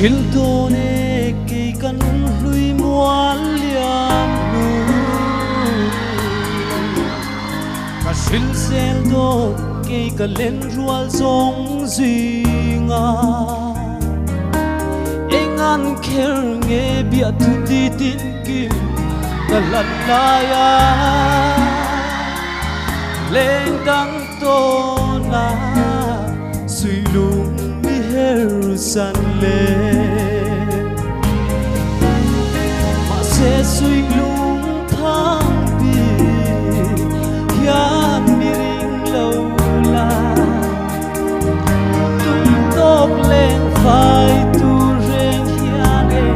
Childone kay kanunluy mo aliam Kasilsel do kay kalenrual zong zinga Engan ker nge biat tuditin kim kalalaya Lengkang tona suilung Jerusalem Mase sui lung thang bi Yang miring laula Tung tok lên phai tu reng hiane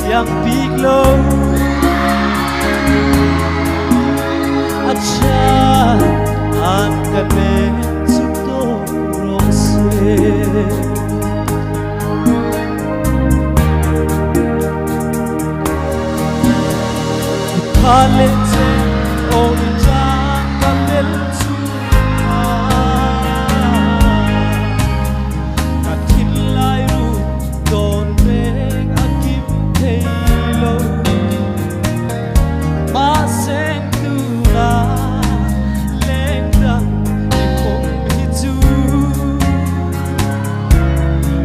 Yang big low Acha an kamen sukto rose Halete olca kabel suha Katilai ru don reg akim teilo Maseng tula lengdang ikom hitu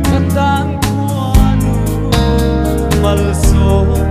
Katang kuanu malso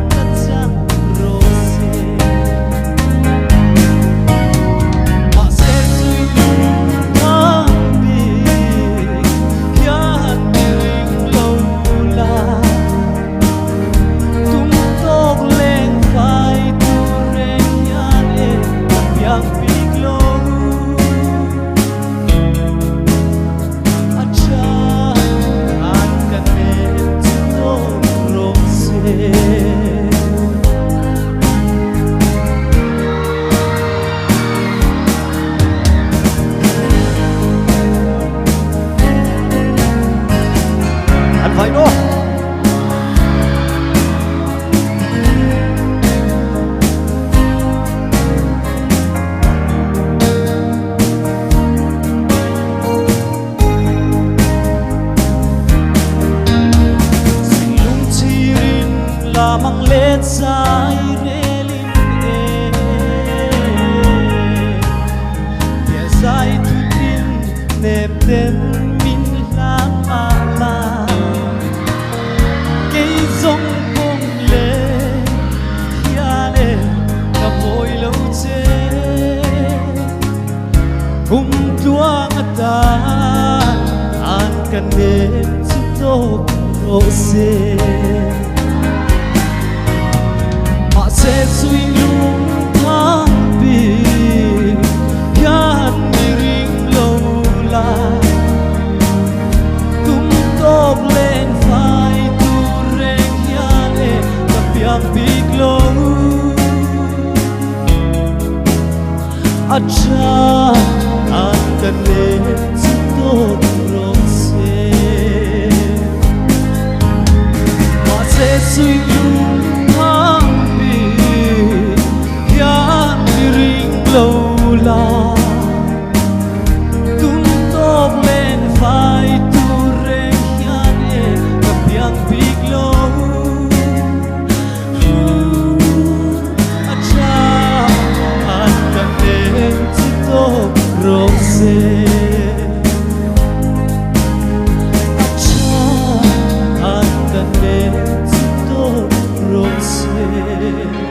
phải đó silung chirin lamang let sai relin ya sai tutin nep den min lama Sông bông lên Hia lên Gặp môi lâu chê Hùng tua ngắt tan An cần đến Chút tốt rô xê Họ sẽ suy lung thang bì Hian mi ring lâu la Tung tốt lên phai Yang big low Acha akan lensuto rose Mase sui lung hang bi Yang miring low la Tung tok len phai tu reng hian e Kap yang big low Rose Acha akan lensuto rose